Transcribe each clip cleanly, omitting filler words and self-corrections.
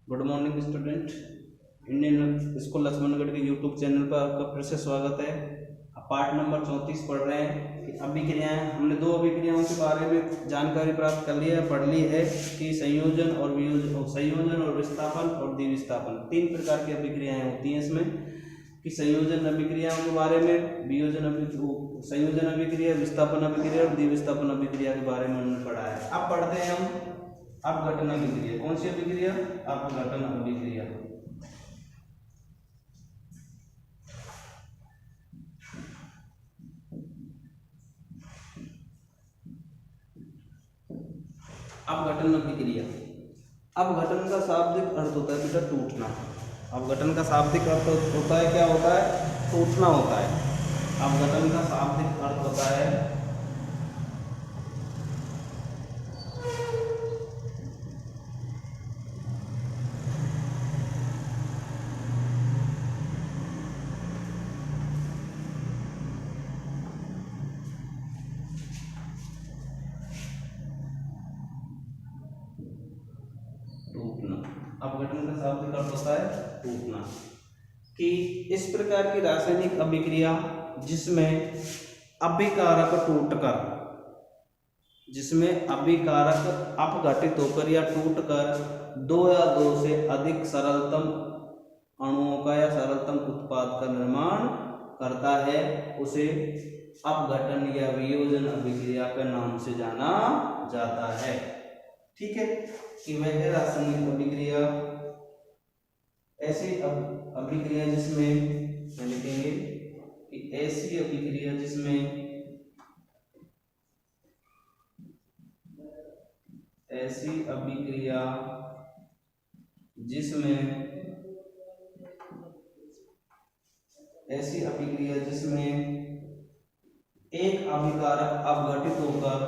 Good morning student. Indian school Lakshmangarh के YouTube channel पर आपका फिर से स्वागत है। पार्ट नंबर 34 पढ़ रहे हैं कि अभिक्रियाएं। हमने दो अभिक्रियाओं के बारे में जानकारी प्राप्त कर ली है, पढ़ ली है कि संयोजन और संयोजन और विस्थापन और द्विविस्थापन तीन प्रकार की अभिक्रियाएं होती हैं इसमें। कि संयोजन अभिक्रियाओं के बारे में, संयोजन अभिक्रिया, विस्थापन अभिक्रिया और द्विविस्थापन अभिक्रिया के बारे में हमने पढ़ा है। अब पढ़ते हैं हम अपघटन अभिक्रिया। कौन सी अभिक्रिया? अपघटन अभिक्रिया। अपघटन अभिक्रिया। अपघटन का शाब्दिक अर्थ होता है बेटा टूटना। अपघटन का शाब्दिक अर्थ होता है, क्या होता है? टूटना होता है। अपघटन का शाब्दिक अर्थ होता है टूटना। अपघटन का शाब्दिक अर्थ होता है टूटना। कि इस प्रकार की रासायनिक अभिक्रिया जिसमें अभिकारक टूटकर, जिसमें अभिकारक अपघटित होकर या टूटकर दो या दो से अधिक सरलतम अणुओं का या सरलतम उत्पाद का निर्माण करता है, उसे अपघटन या वियोजन अभिक्रिया के नाम से जाना जाता है। ठीक है, कि वह रासायनिक अभिक्रिया ऐसी अभिक्रिया जिसमें लिखेंगे कि ऐसी अभिक्रिया जिसमें एक अभिकारक अपघटित होकर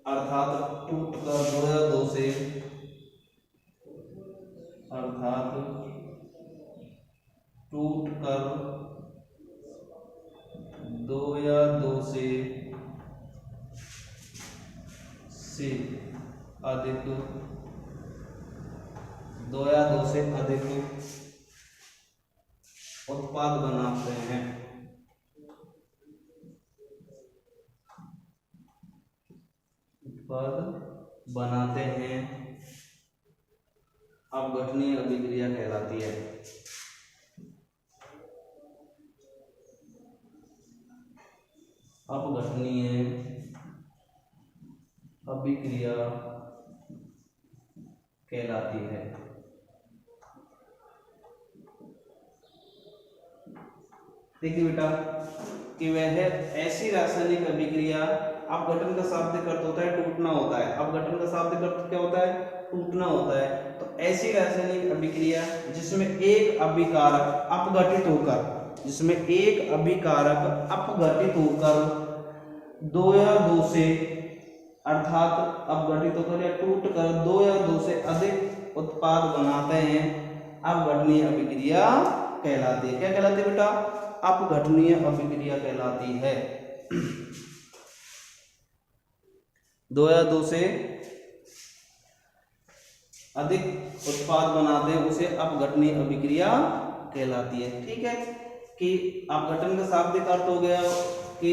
अर्थात टूटकर दो या दो से अधिक उत्पाद बनाते हैं, अपघटनीय अभिक्रिया कहलाती है। अपघटनीय अभिक्रिया कहलाती है। देखिए बेटा कि वह ऐसी रासायनिक अभिक्रिया, अपघटन का शाब्दिक अर्थ होता है टूटना होता है। अपघटन का शाब्दिक अर्थ क्या होता है? टूटना होता है। तो ऐसी रासायनिक अभिक्रिया जिसमें एक अभिकारक अपघटित होकर दो या दो से अर्थात अपघटित होकर या टूटकर दो या दो से अधिक उत्पाद बनाते हैं, अपघटनीय अभिक्रिया कहलाती है। क्या कहलाती है बेटा? अपघटनीय अभिक्रिया कहलाती है। दो या दो से अधिक उत्पाद बनाते हैं, उसे अपघटनीय अभिक्रिया कहलाती है। ठीक है, कि अपघटन का शाब्दिक अर्थ हो गया कि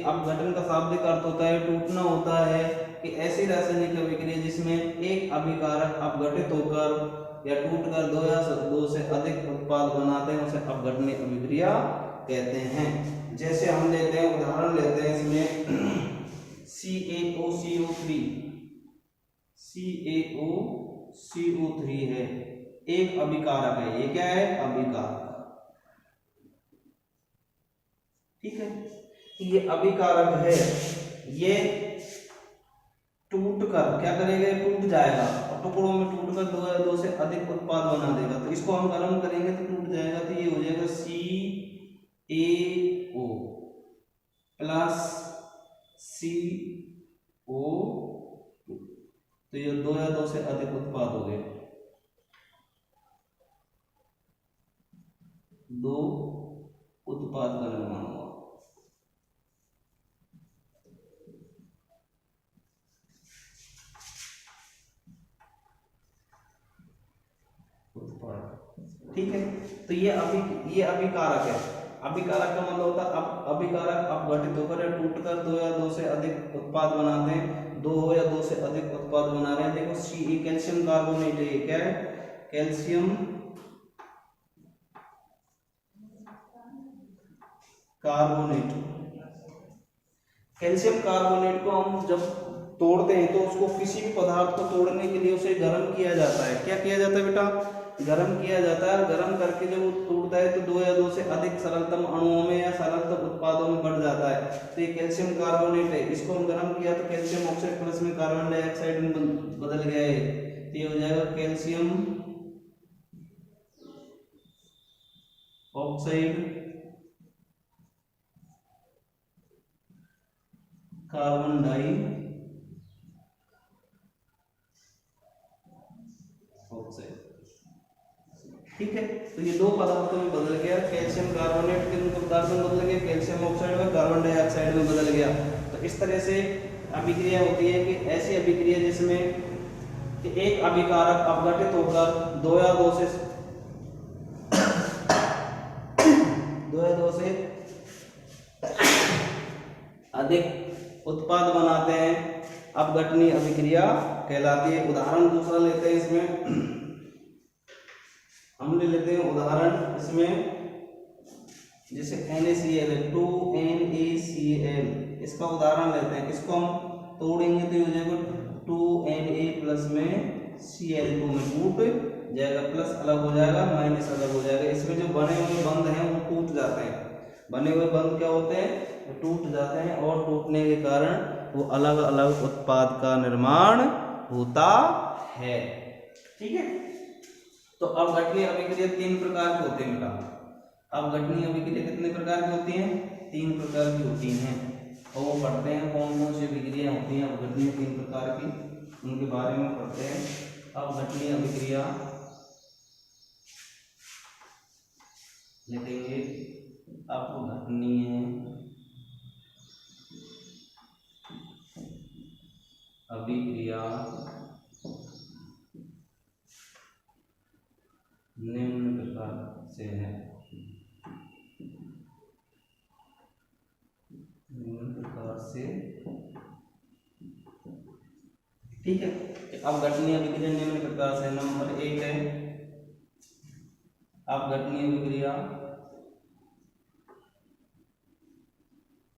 अपघटन का शाब्दिक अर्थ होता है टूटना होता है। कि ऐसी रासायनिक अभिक्रिया जिसमें एक अभिकारक अपघटित होकर या टूटकर दो या दो से अधिक उत्पाद बनाते हैं, उसे अपघटनीय अभिक्रिया कहते हैं। जैसे हम लेते हैं, उदाहरण लेते हैं इसमें CaOCO3 है, एक अभिकारक है। ये क्या है? अभिकारक। ठीक है, ये अभिकारक है, ये टूटकर क्या करेगा? टूट जाएगा और टुकड़ों में टूटकर दो या दो से अधिक उत्पाद बना देगा। तो इसको हम गर्म करेंगे तो टूट जाएगा, तो ये AO प्लस CO2, तो ये 2 या 2 से अधिक उत्पाद हो गए, 2 उत्पाद का निर्माण हुआ। ठीक है, तो ये अभिकारक है। अभिकारक का मतलब होता है अब अभिकारक अपघटित होकर या टूटकर 2 या 2 से अधिक उत्पाद बनाते हैं, 2 या 2 से अधिक उत्पाद बना रहे हैं। देखो Ce कैल्शियम कार्बोनेट है, क्या है? Calcium carbonate. कैल्शियम कार्बोनेट को हम जब तोड़ते हैं तो उसको किसी भी पदार्थ को तोड़ने के लिए उसे गर्म किया जाता है। क्या किया जाता है बेटा? गर्म किया जाता है। गर्म करके जब वो टूटता है तो 2 या 2 से अधिक सरलतम अणुओं में या सरलतम उत्पादों में बढ़ जाता है। तो ये कैल्शियम कार्बोनेट है, इसको हम गर्म किया तो कैल्शियम ऑक्साइड प्लस में कार्बन डाइऑक्साइड में बदल गया है, तो ये हो जाएगा कैल्शियम ऑक्साइड कार्बन डाइऑक्साइड। ठीक है, तो ये 2 पदार्थों में बदल गया। कैल्शियम कार्बोनेट के पदार्थ में बदल गया, कैल्शियम ऑक्साइड में कार्बन डाइऑक्साइड में बदल गया। तो इस तरह से अभिक्रिया होती है कि ऐसी अभिक्रिया जिसमें कि एक अभिकारक अपघटित होकर 2 या 2 से अधिक उत्पाद बनाते हैं, अपघटनीय अभिक्रिया कहलाती है। उदाहरण दूसरा लेते हैं, इसमें हम ले लेते हैं उदाहरण, इसमें जैसे NaCl है, 2NaCl, इसका उदाहरण लेते हैं। इसको हम तोड़ेंगे तो हो जाएगा 2Na प्लस में Cl2 में टूट जाएगा, प्लस अलग हो जाएगा, माइनस अलग हो जाएगा। इसमें जो बने हुए बंध हैं वो टूट जाते हैं। बने हुए बंध क्या होते हैं? वो टूट जाते हैं और टूटने के कारण वो अलग अलग उत्पाद का निर्माण होता है। ठीक है, तो अपघटनीय अभिक्रिया 3 प्रकार की होती है बेटा। अपघटनीय अभिक्रिया कितने प्रकार की होती हैं? 3 प्रकार की होती हैं, और वो पढ़ते हैं कौन कौन सी अभिक्रिया होती हैं अपघटनीय 3 प्रकार की, उनके बारे में पढ़ते हैं। अपघटनीय अभिक्रिया लिखेंगे, अपघटनीय अभिक्रिया निम्न प्रकार से है। निम्न प्रकार से, ठीक है। अपघटनीय अभिक्रिया निम्न प्रकार से, नंबर 1 है अपघटनीय अभिक्रिया,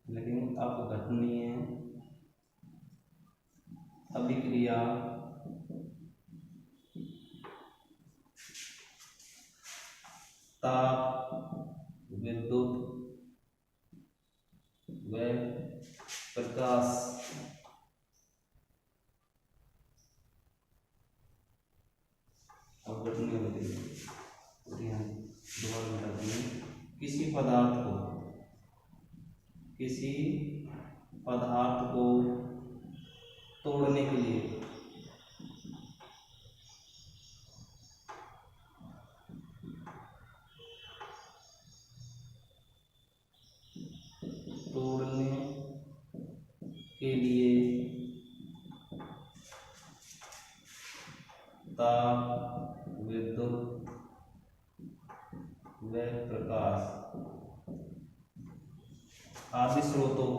लेकिन अपघटनीय अभिक्रिया ताप, विद्युत व प्रकाश अपघटनीय अभिक्रिया किसी पदार्थ को तोड़ने के लिए ताप, विद्युत व प्रकाश आदि स्रोतों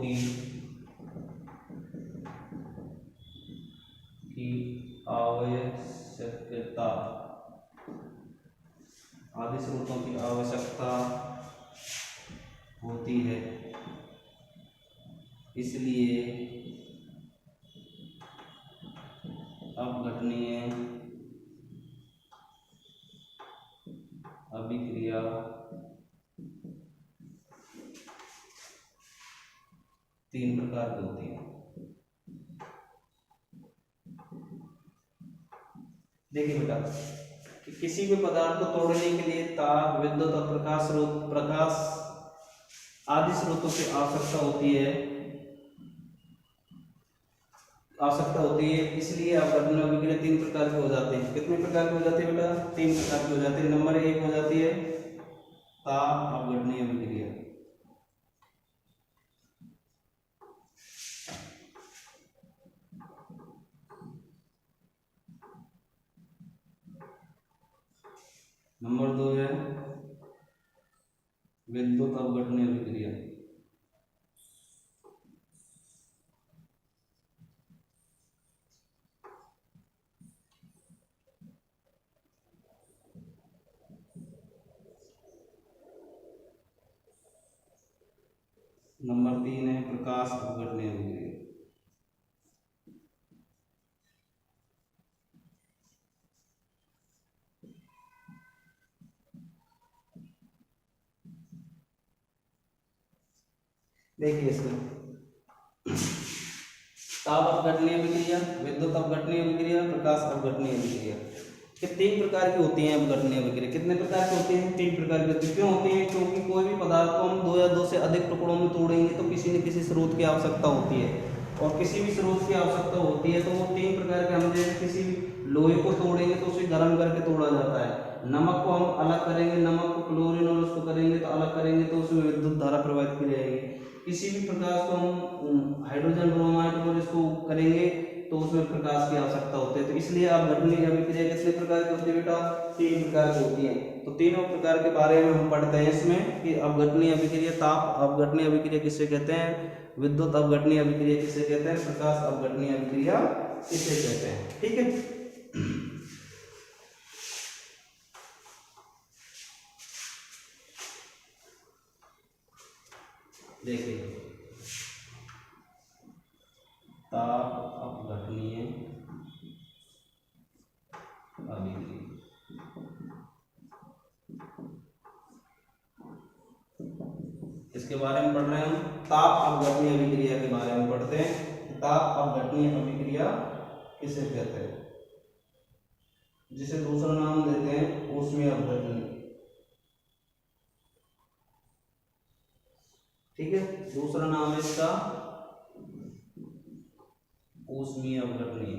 की आवश्यकता होती है। इसलिए अपघटनीय अभिक्रिया तीन प्रकार की होती है। देखिए बेटा, कि किसी भी पदार्थ को तोड़ने के लिए ताप, विद्युत और प्रकाश आदि स्रोतों की आवश्यकता होती है, इसलिए अपघटनीय अभिक्रिया 3 प्रकार के हो जाते हैं। कितने प्रकार के हो जाते हैं बेटा? 3 प्रकार के हो जाते हैं। नंबर 1 हो जाती है ताप अपघटनीय अभिक्रिया। नंबर 2 है विद्युत अपघटनीय अभिक्रिया। नंबर 3 है प्रकाश अपघटनीय अभिक्रिया। देखिए इसमें ताप अपघटनीय अभिक्रिया, विद्युत अपघटनीय अभिक्रिया, प्रकाश अपघटनीय अभिक्रिया, ये 3 प्रकार की होती हैं अपघटनीय अभिक्रिया। कितने प्रकार की होती हैं? 3 प्रकार की होती है। क्यों होती है? क्योंकि कोई भी पदार्थ को हम 2 या 2 से अधिक टुकड़ों में तोड़ेंगे तो किसी न किसी स्रोत की आवश्यकता होती है, और किसी भी स्रोत की आवश्यकता होती है तो वो 3 प्रकार के, हम जैसे किसी लोहे को तोड़ेंगे तो उसे गर्म करके तोड़ा जाता है। नमक को हम अलग करेंगे, नमक को क्लोरीन और उसको करेंगे तो अलग करेंगे तो उसमें विद्युत धारा प्रवाहित की जाएगी। किसी भी प्रकाश को हम हाइड्रोजन ब्रोमाइड को इसको करेंगे तो उसमें प्रकाश की आवश्यकता होती है। तो इसलिए अपघटनीय अभिक्रिया कितने प्रकार की होती है बेटा? 3 प्रकार की होती है। तो तीनों प्रकार के बारे में हम पढ़ते हैं इसमें कि अपघटनीय अभिक्रिया, ताप अपघटनीय अभिक्रिया किसे कहते हैं, विद्युत अपघटनीय अभिक्रिया किसे कहते हैं, प्रकाश अपघटनीय अभिक्रिया किसे कहते हैं। ठीक है। देखिए ताप अपघटनीय अभिक्रिया, इसके बारे में पढ़ रहे हैं हम। ताप अपघटनीय अभिक्रिया के बारे में पढ़ते हैं। ताप अपघटनीय अभिक्रिया किसे कहते हैं, जिसे दूसरा नाम देते हैं ऊष्मीय अपघटनीय। ठीक है, दूसरा नाम है इसका ऊष्मीय अपघटनीय।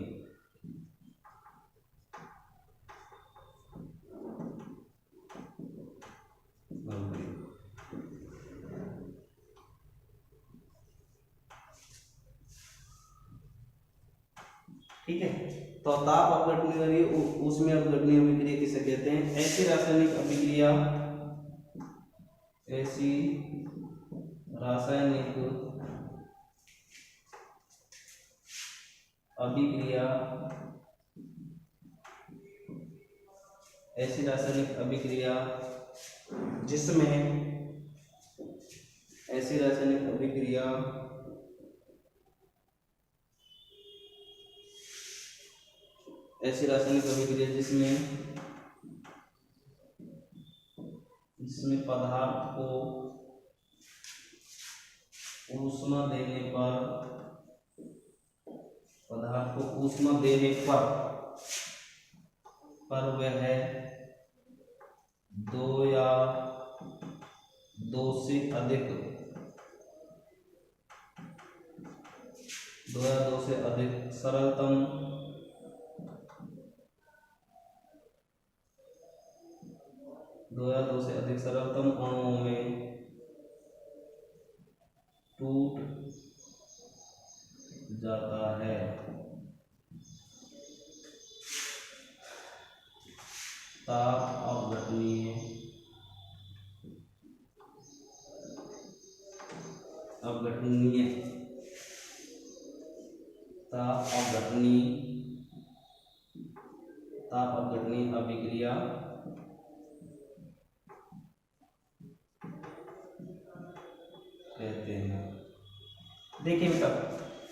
ठीक है, तो ताप अपघटनीय ऊष्मीय अपघटनीय अभिक्रिया किसे कहते हैं? ऐसी रासायनिक अभिक्रिया, ऐसी रासायनिक अभिक्रिया, ऐसी रासायनिक अभिक्रिया जिसमें, ऐसी रासायनिक अभिक्रिया जिसमें पदार्थ को ऊष्मा देने पर वह 2 या 2 से अधिक सरलतम अणुओं में टूट जाता है। ताप अपघटनीय अभिक्रिया कहते हैं। देखिए बेटा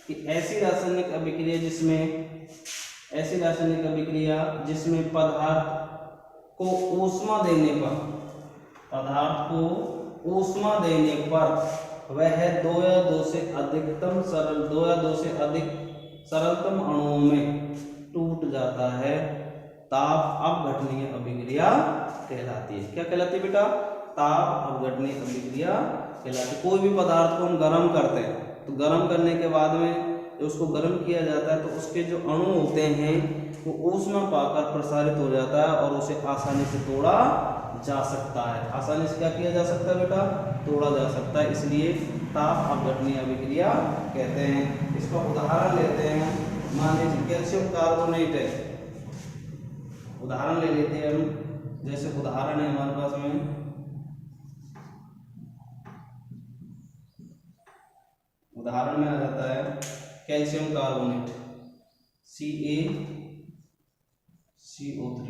कि ऐसी रासायनिक अभिक्रिया जिसमें पदार्थ को ऊष्मा देने पर वह 2 या 2 से अधिक सरलतम अणुओं में टूट जाता है, ताप अपघटनीय अभिक्रिया कहलाती है। क्या कहलाती है बेटा? ताप अपघटनीय अभिक्रिया कहलाती है। कोई भी पदार्थ को हम गर्म करते हैं तो गर्म करने के बाद में जब उसको गर्म किया जाता है तो उसके जो अणु होते हैं वो ऊष्मा पाकर प्रसारित हो जाता है और उसे आसानी से तोड़ा जा सकता है। आसानी से क्या किया जा सकता है बेटा? तोड़ा जा सकता है, इसलिए ताप अपघटनीय अभिक्रिया कहते हैं। इसका उदाहरण लेते हैं, मान लीजिए कैल्शियम कार्बोनेट है, उदाहरण ले लेते हैं हम। जैसे उदाहरण है हमारे पास में उदाहरण में आ जाता है कैल्शियम कार्बोनेट CaCO3।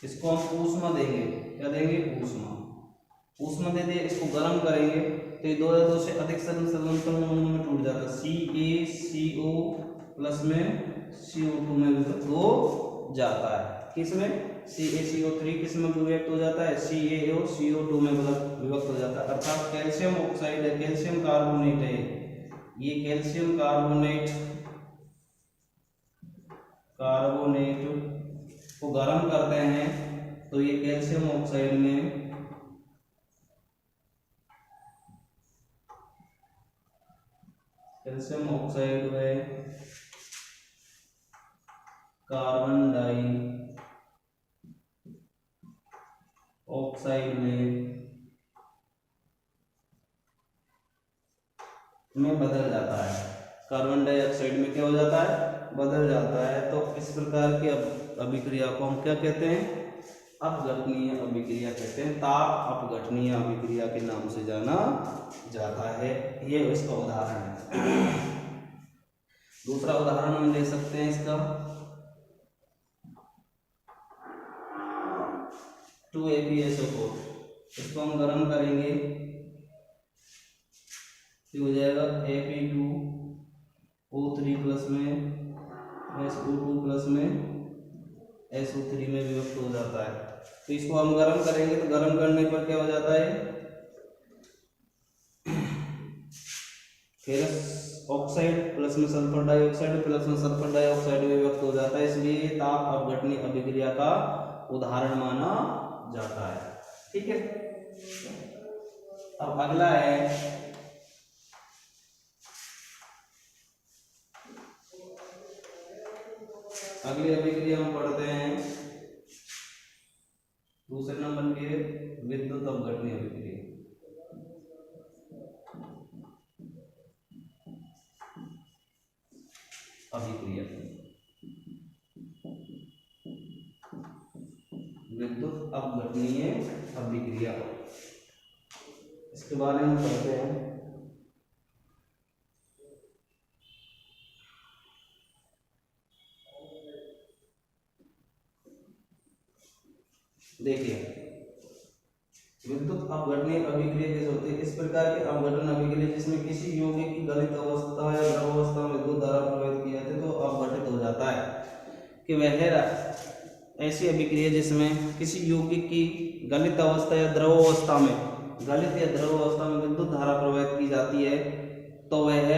इसको हम ऊष्मा देंगे, क्या देंगे? ऊष्मा दे दिए, इसको गर्म करेंगे तो ये 2 या 2 से अधिक सलंतर अणुओं में टूट जाता है। CaCO प्लस में CO2 में विभक्त हो जाता है। किसमें? CaCO3 किस में विभक्त हो जाता है? CaCO2 में विभक्त हो जाता है। अर्थात कैल्शियम ऑक्साइड है, कैल्शियम कार्बोनेट है, ये कैल्शियम कार्बोनेट को गर्म करते हैं तो ये कैल्शियम ऑक्साइड में कार्बन डाई ऑक्साइड में बदल जाता है। कार्बन डाइऑक्साइड में क्या हो जाता है? बदल जाता है। तो इस प्रकार की अभिक्रिया को हम क्या कहते हैं? अपघटनीय अभिक्रिया कहते हैं। ताप अपघटनीय अभिक्रिया के नाम से जाना जाता है। ये इसका उदाहरण है। दूसरा उदाहरण हम ले सकते हैं इसका 2AbSO4। इसको हम गर्म करेंगे तो हो जाएगा Ap2O3 प्लस में SO2 प्लस में SO3 में विभक्त हो जाता है। तो इसको हम गर्म करेंगे तो गर्म करने पर क्या हो जाता है? फेरस ऑक्साइड प्लस में सल्फर डाइऑक्साइड प्लस में सल्फर डाइऑक्साइड में विभक्त हो जाता है, इसलिए ताप अपघटनीय अभिक्रिया का उदाहरण माना जाता है। ठीक है, अब अगला है अगली अभिक्रिया हम पढ़ते हैं दूसरे नंबर के विद्युत अपघटनीय अभिक्रिया। विद्युत अपघटनीय अभिक्रिया, इसके बारे में पढ़ते हैं। देखिए, विद्युत अपघटनीय अभिक्रिया कैसे होती है? इस प्रकार के अपघटन अभिक्रिया जिसमें किसी यौगिक की गलित अवस्था या द्रव अवस्था में विद्युत धारा प्रवाहित की जाती है तो अपघटित हो जाता है। कि वह ऐसी अभिक्रिया जिसमें किसी यौगिक की गलित अवस्था या द्रव अवस्था में विद्युत धारा प्रवाहित की जाती है तो वह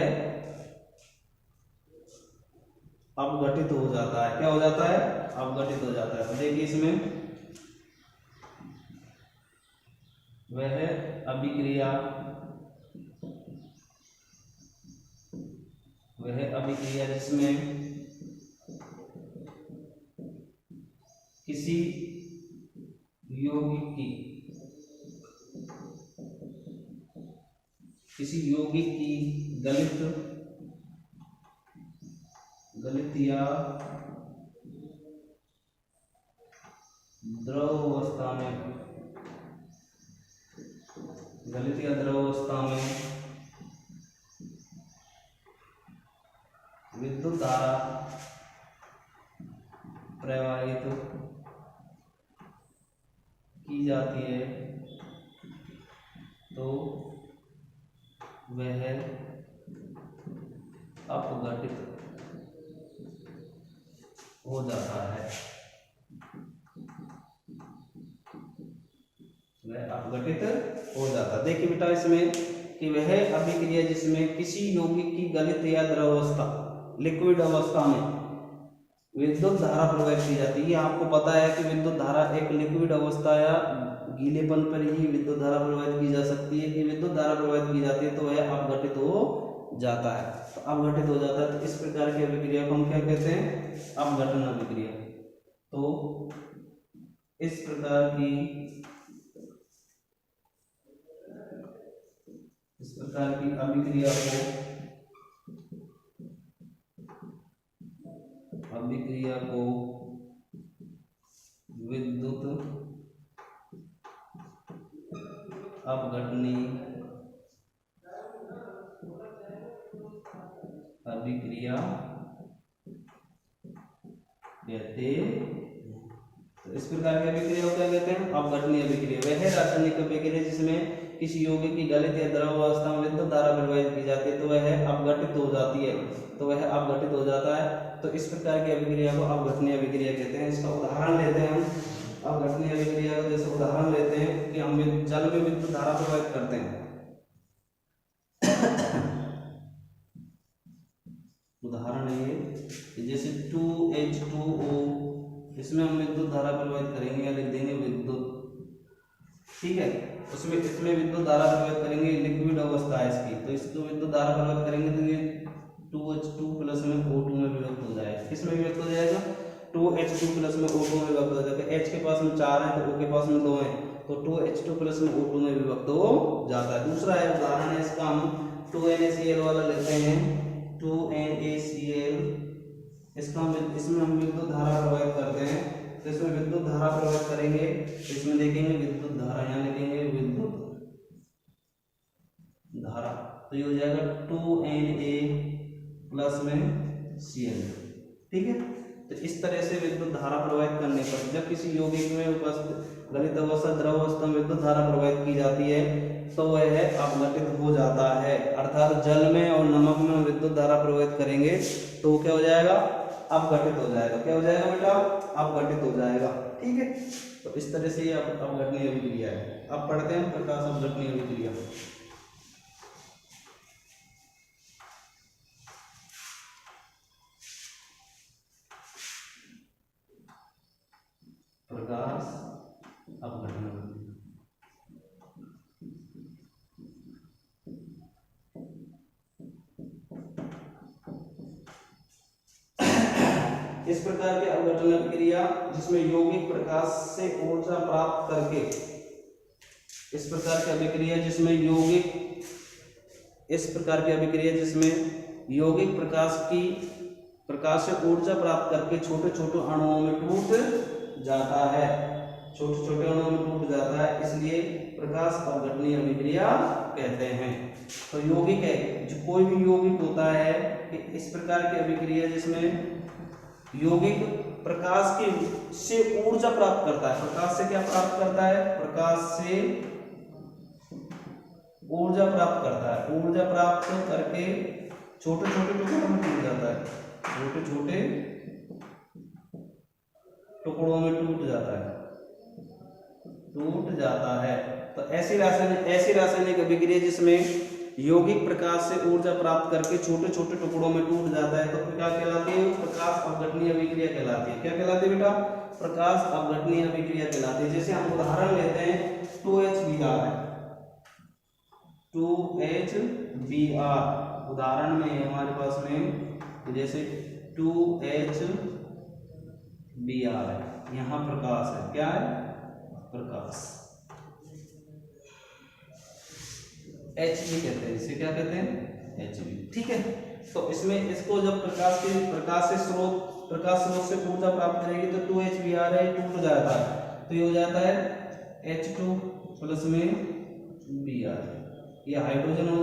अपघटित हो जाता है। क्या हो जाता है? अपघटित हो जाता है। तो देखिए, इसमें वह अभिक्रिया जिसमें किसी यौगिक की गलित या द्रव अवस्था में विद्युत धारा प्रवाहित की जाती है तो वह अपघटित हो जाता है। देखिए बेटा, इसमें कि वह अभिक्रिया जिसमें किसी यौगिक की गलित या द्रव अवस्था लिक्विड अवस्था में विद्युत धारा प्रवाहित की जाती है। ये आपको पता है कि विद्युत धारा एक लिक्विड अवस्था या गीलेपन पर ही विद्युत धारा प्रवाहित की जा सकती है, कि विद्युत धारा प्रवाहित की जाती है तो वह अपघटित हो जाता है। तो अपघटित हो जाता है, तो इस प्रकार की अभिक्रिया को हम क्या कहते हैं? अपघटन अभिक्रिया। तो इस प्रकार की अभिक्रिया को विद्युत अपघटनीय अभिक्रिया कहते हैं। तो इस प्रकार की अभिक्रिया को क्या कहते हैं? अपघटनीय अभिक्रिया। वह रासायनिक अभिक्रिया जिसमें किसी यौगिक की गलित या द्रव अवस्था में विद्युत धारा प्रवाहित की जाती है तो वह अपघटित हो जाती है, तो वह अपघटित हो जाता है। तो इस प्रकार की अभिक्रिया को अपघटनीय अभिक्रिया कहते हैं। इसका उदाहरण लेते हैं हम अपघटनीय अभिक्रिया का। जैसे उदाहरण लेते हैं कि हम जल में विद्युत धारा प्रवाहित करते हैं। उदाहरण है जैसे 2H2O, इसमें हम विद्युत धारा प्रवाहित करेंगे या लिख देंगे विद्युत, ठीक है। उसमें इसमें विद्युत धारा प्रवाहित करेंगे, लिक्विड अवस्था है इसकी, तो इसको विद्युत धारा प्रवाहित करेंगे तो ये 2H2 प्लस में O2 में विभक्त हो जाएगा। किसमें विभक्त हो जाएगा? 2H2 प्लस में O2 में विभक्त हो जाएगा। H के पास में 4 है तो O के पास में 2 है, तो 2H2 प्लस में O2 में विभक्त हो जाता है। दूसरा है उदाहरण है इसका, हम 2NaCl वाला लेते हैं, 2NaCl, इसका इसमें हम विद्युत धारा प्रवाहित करते हैं। तो इसमें विद्युत धारा प्रवाहित करेंगे तो इसमें देखेंगे विद्युत धारा, यहाँ लिखेंगे विद्युत धारा, तो ये हो जाएगा 2Na प्लस में Cl, ठीक है। तो इस तरह से विद्युत धारा प्रवाहित करने पर जब किसी यौगिक में उपस्थित गलित अवस्था द्रव अवस्था में विद्युत धारा प्रवाहित की जाती है तो वह अपघटित हो जाता है। अर्थात जल में और नमक में विद्युत धारा प्रवाहित करेंगे तो क्या हो जाएगा? अपघटित हो जाएगा। क्या हो जाएगा बेटा? अपघटित हो जाएगा, ठीक है। तो इस तरह से ये अपघटनीय अभिक्रिया है। अब पढ़ते हैं प्रकाश अपघटनीय अभिक्रिया। प्रकाश अपघटन इस प्रकार की अपघटन अभिक्रिया जिसमें यौगिक प्रकाश से ऊर्जा प्राप्त करके, इस प्रकार की अभिक्रिया जिसमें यौगिक प्रकाश से ऊर्जा प्राप्त करके छोटे छोटे अणुओं में टूट जाता है, इसलिए प्रकाश अपघटनीय अभिक्रिया कहते हैं। तो यौगिक है जो कोई भी यौगिक होता है कि इस प्रकार की अभिक्रिया जिसमें यौगिक प्रकाश से ऊर्जा प्राप्त करता है। प्रकाश से क्या प्राप्त करता है? प्रकाश से ऊर्जा प्राप्त करता है। ऊर्जा प्राप्त करके छोटे छोटे टुकड़ों में टूट जाता है, छोटे छोटे टुकड़ों में टूट जाता है। तो ऐसी रासायनिक अभिक्रिया जिसमें यौगिक प्रकाश से ऊर्जा प्राप्त करके छोटे छोटे टुकड़ों में टूट जाता है तो क्या कहलाती है? प्रकाश अपघटनीय अभिक्रिया कहलाती है। क्या कहलाती है बेटा? प्रकाश अपघटनीय अभिक्रिया कहलाती है। जैसे हम उदाहरण लेते हैं 2HBr है, 2HBr उदाहरण में हमारे पास में जैसे 2HBr है, यहाँ प्रकाश है। क्या है? प्रकाश। Hb कहते हैं, इसे क्या कहते हैं? Hb, ठीक है। तो इसमें इसको जब प्रकाश स्रोत से ऊर्जा प्राप्त करेगी तो 2HBr है, टूट जाता है, तो ये हो जाता है H2 प्लस में Br, ये हाइड्रोजन हो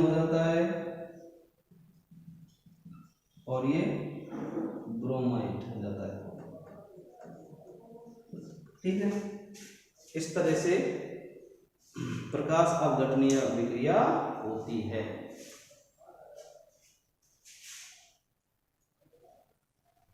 जाता है, और ये ब्रोमाइड हो जाता है, ठीक है। इस तरह से प्रकाश अपघटनीय अभिक्रिया होती है।